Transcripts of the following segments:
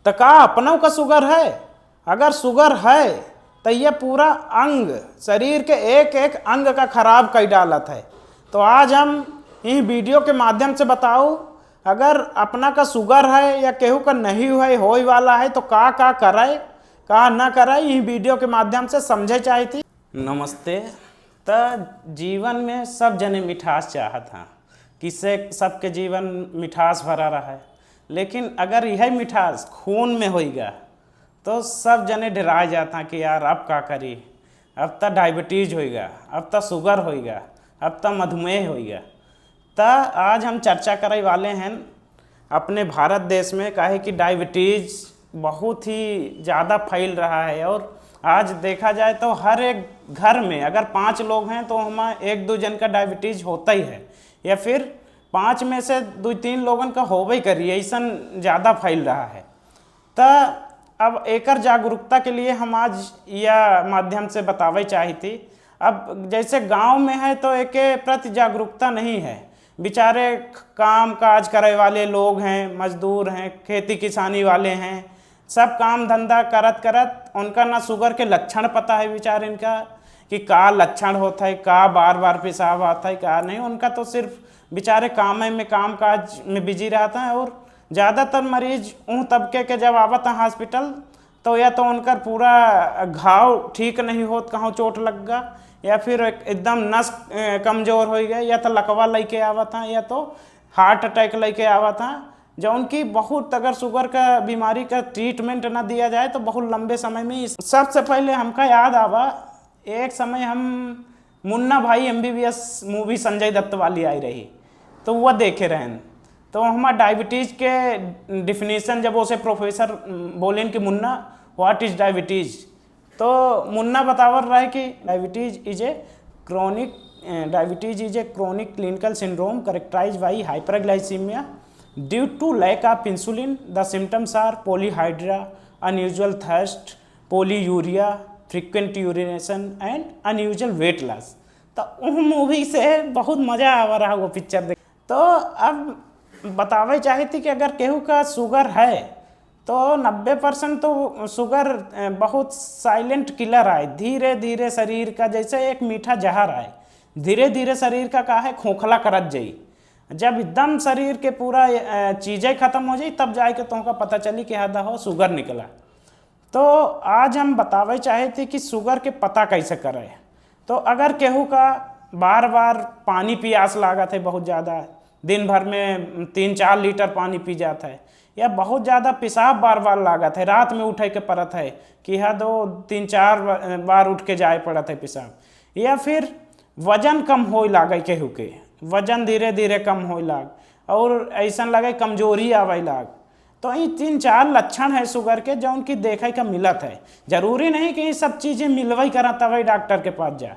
तो का अपनों का शुगर है? अगर शुगर है तो ये पूरा अंग, शरीर के एक एक अंग का खराब कर डालत है। तो आज हम इन वीडियो के माध्यम से बताऊँ, अगर अपना का शुगर है या केहू का नहीं है, होई वाला है, तो का करे का ना करे, इन वीडियो के माध्यम से समझे चाही थी। नमस्ते। तो जीवन में सब जने मिठास चाहत हैं, किसे सबके जीवन मिठास भरा रहा है, लेकिन अगर यह मिठास खून में होइगा तो सब जने डरा जाता कि यार अब का करी, अब तो डायबिटीज होइगा, अब तो शुगर होइगा, अब तो मधुमेह होइगा। तो आज हम चर्चा करे वाले हैं अपने भारत देश में, काहे कि डायबिटीज बहुत ही ज़्यादा फैल रहा है। और आज देखा जाए तो हर एक घर में अगर 5 लोग हैं तो हमें 1-2 जन का डायबिटीज होता ही है, या फिर 5 में से 2-3 लोगन का होबे करिए, ऐसा ज़्यादा फैल रहा है। तो अब एकर जागरूकता के लिए हम आज यह माध्यम से बतावे चाही थी। अब जैसे गांव में है तो एक प्रति जागरूकता नहीं है, बेचारे काम काज करे वाले लोग हैं, मजदूर हैं, खेती किसानी वाले हैं, सब काम धंधा करत करत उनका ना शुगर के लक्षण पता है बेचारे इनका कि का लक्षण होता है, का बार बार पेशाब आता है, का नहीं। उनका तो सिर्फ बेचारे काम काज में बिजी रहता है। और ज़्यादातर मरीज उन तबके के जब आवत हैं हॉस्पिटल तो या तो उनका पूरा घाव ठीक नहीं होत, कहाँ चोट लग गया, या फिर एकदम नस कमज़ोर हो गए, या तो लकवा लेके आवत हैं, या तो हार्ट अटैक लेके आवत हैं। जो उनकी बहुत, अगर शुगर का बीमारी का ट्रीटमेंट ना दिया जाए तो बहुत लंबे समय में। सबसे पहले हमका याद आवा, एक समय हम मुन्ना भाई MBBS मूवी संजय दत्त वाली आई रही तो वह देखे रहें। तो हमारा डायबिटीज़ के डिफिनीशन जब उसे प्रोफेसर बोलें कि मुन्ना व्हाट इज़ डायबिटीज़, तो मुन्ना बतावर रहा है कि diabetes is a chronic clinical syndrome characterised by hyperglycaemia due to lack of insulin. The symptoms are polyhydra, unusual thirst, polyuria, frequent urination and unusual weight loss. तो उस movie से बहुत मज़ा आ रहा वो पिक्चर देख। तो अब बतावे चाहे थी कि अगर केहू का शुगर है तो 90% तो शुगर बहुत साइलेंट किलर आए, धीरे धीरे शरीर का जैसे एक मीठा जहर आए, धीरे धीरे शरीर का है खोखला करत जाई। जब एकदम शरीर के पूरा चीज़ें ख़त्म हो जाई तब जाके तुमका पता चली कि हाँ हो शुगर निकला। तो आज हम बतावे चाहे थे कि शुगर के पता कैसे करें। तो अगर केहू का बार बार पानी प्यास लागत है, बहुत ज़्यादा, दिन भर में 3-4 लीटर पानी पी जाता है, या बहुत ज़्यादा पेशाब बार बार लागत है, रात में उठे के पड़त है कि हाँ 2-3-4 बार उठ के जाए पड़त है पेशाब, या फिर वजन कम हो लागे, केहू के वजन धीरे धीरे कम हो लाग, और ऐसा लगे कमजोरी आवे लाग। तो ये 3-4 लक्षण है शुगर के जो उनकी देखे का मिलत है। जरूरी नहीं कि ये सब चीज़ें मिलवाई करा तब डॉक्टर के पास जा,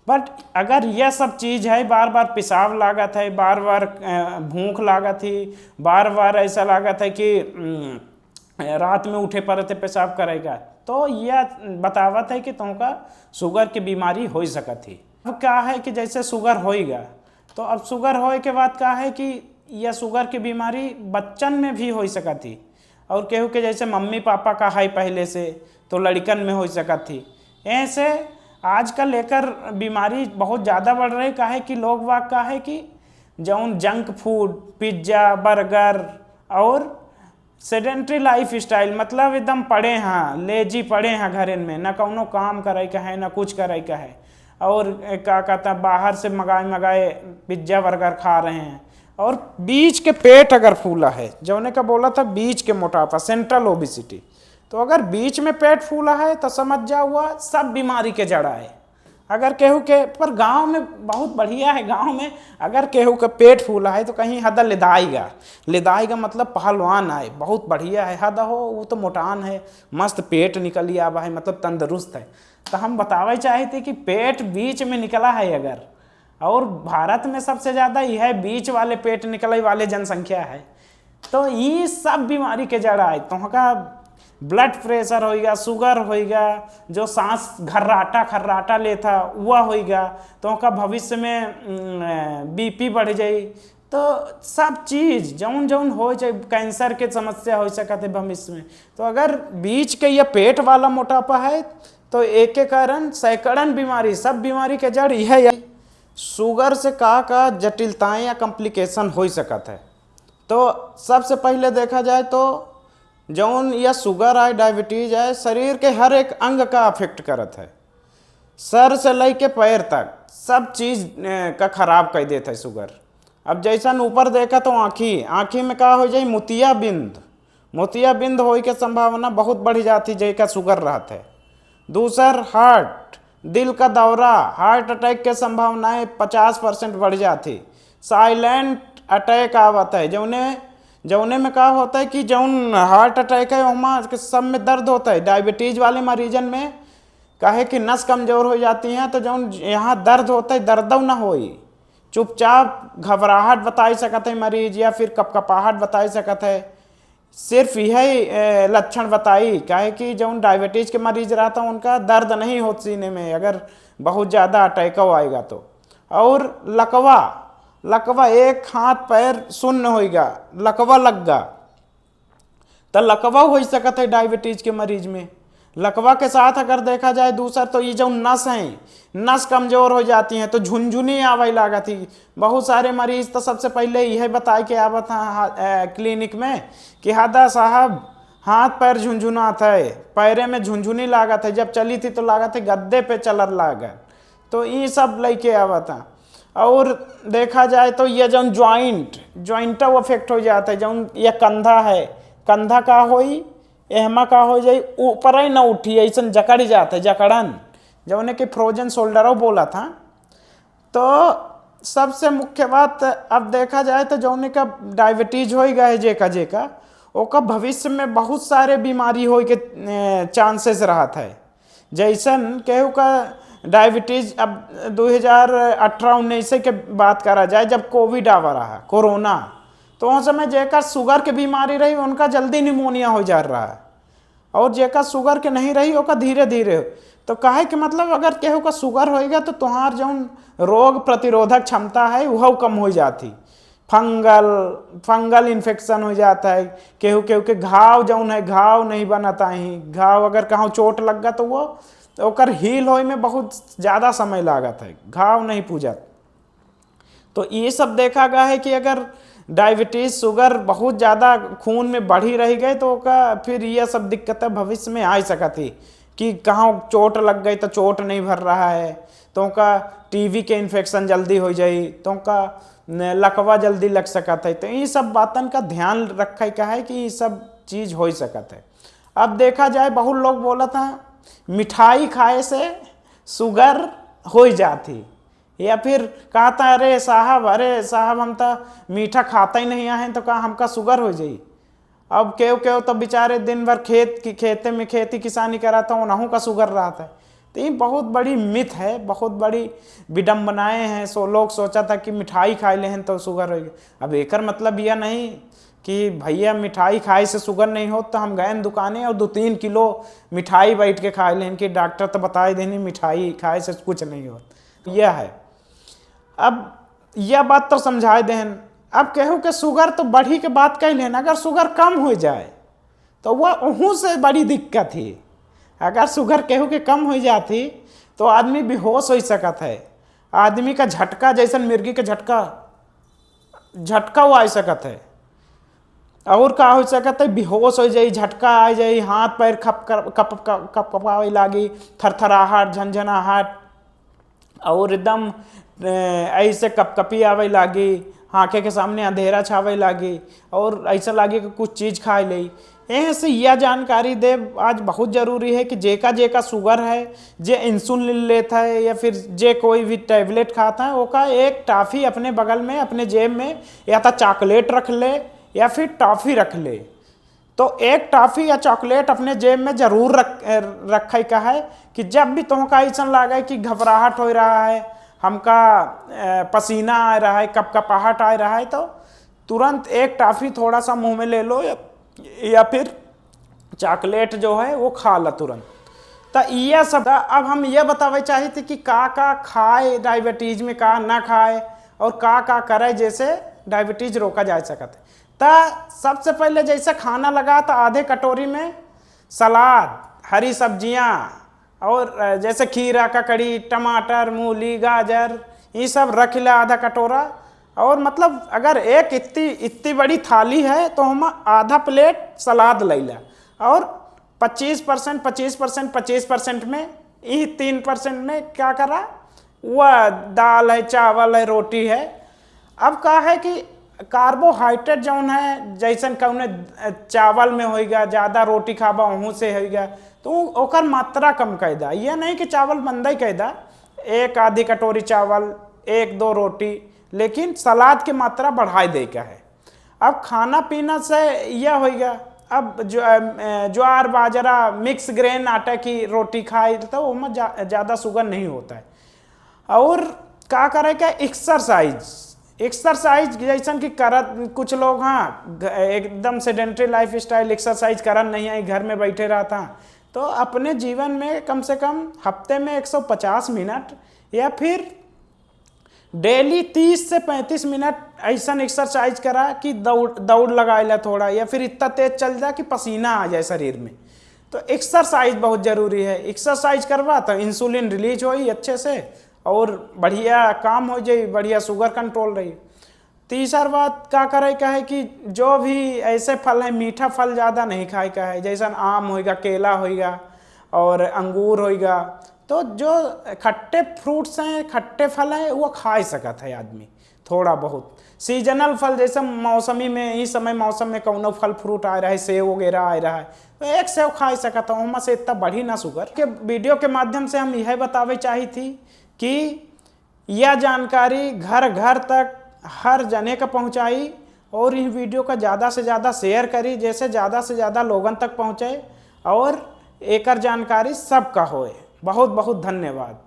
बट अगर यह सब चीज़ है, बार बार पेशाब लागत है, बार बार भूख लागत ही, बार बार ऐसा लागत है कि रात में उठे पड़ते पेशाब करेगा, तो यह बतावत है कि तुमका शुगर की बीमारी हो सकत ही। अब क्या है कि जैसे शुगर होएगा तो अब शुगर होए के बाद क्या है कि यह शुगर की बीमारी बच्चन में भी हो सकत थी, और केहू के जैसे मम्मी पापा का है पहले से तो लड़कन में हो सकत थी। ऐसे आजकल लेकर बीमारी बहुत ज़्यादा बढ़ रही। का है कि लोग वाग का है कि जौन जंक फूड, पिज्ज़ा, बर्गर और सेडेंट्री लाइफ स्टाइल, मतलब एकदम पड़े हैं, लेजी पड़े हैं घरे में, ना कौनो काम करे का है, ना कुछ करे का है, और क्या कहता है बाहर से मंगाए पिज्ज़ा बर्गर खा रहे हैं। और बीच के पेट अगर फूला है, जौने का बोला था बीच के मोटापा, सेंट्रल ओबिसिटी, तो अगर बीच में पेट फूला है तो समझ जा हुआ सब बीमारी के जड़ा है। अगर केहू के, पर गांव में बहुत बढ़िया है, गांव में अगर केहू का पेट फूला है तो कहीं हद लिदाएगा मतलब पहलवान आए, बहुत बढ़िया है, हद हो वो तो मोटान है, मस्त पेट निकली आवा है, मतलब तंदुरुस्त है। तो हम बतावे चाहे थे कि पेट बीच में निकला है अगर, और भारत में सबसे ज़्यादा यह बीच वाले पेट निकले वाले जनसंख्या है, तो ये सब बीमारी के जड़ा है। तो का ब्लड प्रेशर होएगा, शुगर होएगा, जो सांस खर्राटा लेता वह होएगा, तो का भविष्य में BP बढ़ जाए, तो सब चीज़ जौन जौन हो जाए, कैंसर के समस्या हो सकते भविष्य में। तो अगर बीच के ये पेट वाला मोटापा है तो एक के कारण सैकड़न बीमारी, सब बीमारी के जड़ यह है। शुगर से का जटिलताएं या कॉम्प्लिकेशन हो सकता है। तो सबसे पहले देखा जाए तो जौन या शुगर है, डायबिटीज है, शरीर के हर एक अंग का अफेक्ट करत है, सर से लेके पैर तक सब चीज़ का खराब कर देता है शुगर। अब जैसा ऊपर देखा तो आँखी में का हो जाए मोतिया बिंद होने की संभावना बहुत बढ़ जाती जैका शुगर रहता है। दूसर हार्ट, दिल का दौरा, हार्ट अटैक के संभावनाएं 50% बढ़ जाती। साइलेंट अटैक आवता है जौने में का होता है कि जौन हार्ट अटैक है वहाँ सब में दर्द होता है। डायबिटीज वाले मरीजन में काहे कि नस कमज़ोर हो जाती हैं, तो जौन यहाँ दर्द होता है दर्द ना हो, चुपचाप घबराहट बता सकते हैं मरीज, या फिर कपकपाहट बता सकते है। सिर्फ यही लक्षण बताई, काहे कि जौन डायबिटीज के मरीज रहता है उनका दर्द नहीं हो सीने में अगर बहुत ज़्यादा अटैक आएगा तो। और लकवा एक हाथ पैर शून्य होगा, लकवा लग गा तो लकवा हो सकता है डायबिटीज के मरीज में। लकवा के साथ अगर देखा जाए दूसरा तो ये जो नस हैं, नस कमज़ोर हो जाती हैं तो झुनझुनी आवे लगा थी। बहुत सारे मरीज तो सबसे पहले यह बताए कि आवा था क्लिनिक में कि हादा साहब हाथ पैर झुनझुनात है, पैरे में झुनझुनी लागत है, जब चली थी तो लागत है गद्दे पे चलर लागत, तो ये सब लेके आवा था। और देखा जाए तो ये जो ज्वाइंट अफेक्ट हो जाता है, जो ये कंधा है, कंधा का होई एहमा का हो जाए ऊपर ही ना उठी, ऐसा जकड़ जाता है, जकड़न जौने कि फ्रोजन शोल्डरों बोला था। तो सबसे मुख्य बात अब देखा जाए तो जौने का डायबिटीज हो गया है जेका ओका भविष्य में बहुत सारे बीमारी हो के चांसेस रहत है। जैसन केहू का डायबिटीज अब 2018-19 के बात करा जाए जब कोविड आवा रहा, कोरोना, तो उस समय जेका शुगर के बीमारी रही उनका जल्दी निमोनिया हो जा रहा है, और जेका शुगर के नहीं रही ओका धीरे धीरे। तो काहे कि मतलब अगर केहू का शुगर होएगा तो तुम्हार जौन रोग प्रतिरोधक क्षमता है वह कम हो जाती, फंगल इन्फेक्शन हो जाता है। केहू के घाव जौन है घाव नहीं बनता ही, घाव अगर कहाँ चोट लग गया तो वो ओकर हील होए में बहुत ज़्यादा समय लागत है, घाव नहीं पूजत। तो ये सब देखा गया है कि अगर डायबिटीज शुगर बहुत ज़्यादा खून में बढ़ी रह गई तो का फिर यह सब दिक्कतें भविष्य में आ सकती कि कहाँ चोट लग गई तो चोट नहीं भर रहा है, तो का टीबी के इन्फेक्शन जल्दी हो जाए, तो का लकवा जल्दी लग सकता है। तो ये सब बातन का ध्यान रखे का है कि ये सब चीज़ हो सकता है। अब देखा जाए बहुत लोग बोला था मिठाई खाए से शुगर हो जाती, या फिर कहा था अरे साहब हम तो मीठा खाता ही नहीं आए तो कहा हमका शुगर हो जाई। अब केव तो बेचारे दिन भर खेते में खेती किसानी कराता हूँ नहू का शुगर रहा था। तो ये बहुत बड़ी मिथ है, बहुत बड़ी विडम्बनाएं हैं। लोग सोचा था कि मिठाई खाए ले हैं तो शुगर हो गई। अब एकर मतलब यह नहीं कि भैया मिठाई खाए से शुगर नहीं हो, तो हम गए दुकानें और 2-3 किलो मिठाई बैठ के खाए लें कि डॉक्टर तो बताए देनी मिठाई खाए से कुछ नहीं हो। यह है, अब यह बात तो समझाए देन। अब केहू के शुगर तो बढ़ी के बात कह लेना, अगर शुगर कम हो जाए तो वह उहू से बड़ी दिक्कत है। अगर शुगर केहू के कम हो जाती तो आदमी बेहोश हो सकता है, आदमी का झटका जैसन मिर्गी के झटका वो आ सकता है, और का हो सकता है बेहोश हो जाए, झटका आ जाए, हाथ पैर कपावे लागी, थरथराहट, झंझनाहट, और एकदम ऐसे कपकपी आवे लागी, आँखें के सामने अंधेरा छावे लागी, और ऐसा लागे कि कुछ चीज़ खाए ले। ऐसे यह जानकारी दे आज बहुत ज़रूरी है कि जेका शुगर है, जे इंसुलिन लेता है या फिर जे कोई भी टैबलेट खाता है, ओका एक टॉफ़ी अपने बगल में अपने जेब में या तो चॉकलेट रख ले या फिर टॉफ़ी रख ले। तो एक टॉफ़ी या चॉकलेट अपने जेब में ज़रूर रखे का है कि जब भी तुमका ऐसा लगे कि घबराहट हो रहा है, हमका पसीना आ रहा है, कपकपाहट आ रहा है, तो तुरंत एक टॉफ़ी थोड़ा सा मुंह में ले लो या फिर चॉकलेट जो है वो खा लो तुरंत। तो यह सब अब हम ये बतावे चाहते कि का खाए डायबिटीज में, का ना खाए और का करे जैसे डायबिटीज रोका जा सकत है। तो सबसे पहले जैसे खाना लगा तो आधे कटोरी में सलाद, हरी सब्जियां और जैसे खीरा, ककड़ी, टमाटर, मूली, गाजर, ये सब रख ले आधा कटोरा। और मतलब अगर एक इतनी बड़ी थाली है तो हम आधा प्लेट सलाद ले लें और 25% 25% 25% में ये 3% में क्या करा, वह दाल है, चावल है, रोटी है। अब क्या है कि कार्बोहाइड्रेट जौन है जैसन कौने चावल में होगा, ज़्यादा रोटी खाबा वहाँ से होगा, तो ओकर मात्रा कम कर दा। यह नहीं कि चावल बंदा ही कह दा, एक आधी कटोरी चावल, 1-2 रोटी, लेकिन सलाद की मात्रा बढ़ाई दे का है। अब खाना पीना से यह होगा, अब ज्वार बाजरा मिक्स ग्रेन आटा की रोटी खाए तो उसमें ज़्यादा शुगर नहीं होता है। और क्या करे क्या, एक्सरसाइज जैसन कि करत कुछ लोग, हाँ एकदम सेडेंट्री लाइफ स्टाइल, एक्सरसाइज करन नहीं है, घर में बैठे रहता, तो अपने जीवन में कम से कम हफ्ते में 150 मिनट या फिर डेली 30 से 35 मिनट ऐसा एक्सरसाइज करा कि दौड़ लगाए ला थोड़ा, या फिर इतना तेज चल जाए कि पसीना आ जाए शरीर में। तो एक्सरसाइज बहुत ज़रूरी है। एक्सरसाइज करवा तो इंसुलिन रिलीज हो अच्छे से और बढ़िया काम हो जाए, बढ़िया शुगर कंट्रोल रही। तीसरा बात क्या करे का है कि जो भी ऐसे फल है, मीठा फल ज़्यादा नहीं खाए का है, जैसा आम होगा, केला होगा और अंगूर होगा। तो जो खट्टे फ्रूट्स हैं, खट्टे फल हैं, वो खा सकत है आदमी थोड़ा बहुत। सीजनल फल जैसे मौसमी में, इस समय मौसम में कौनो फल फ्रूट आ रहा है, सेव वगैरह आ रहा है, तो एक सेव खा सकता हूँ, वहाँ से इतना बढ़ी ना शुगर के। वीडियो के माध्यम से हम यह बतावे चाही थी कि यह जानकारी घर घर तक हर जने का पहुँचाई और इस वीडियो का ज़्यादा से ज़्यादा शेयर करी, जैसे ज़्यादा से ज़्यादा लोगों तक पहुँचे और एकर जानकारी सबका होए। बहुत बहुत धन्यवाद।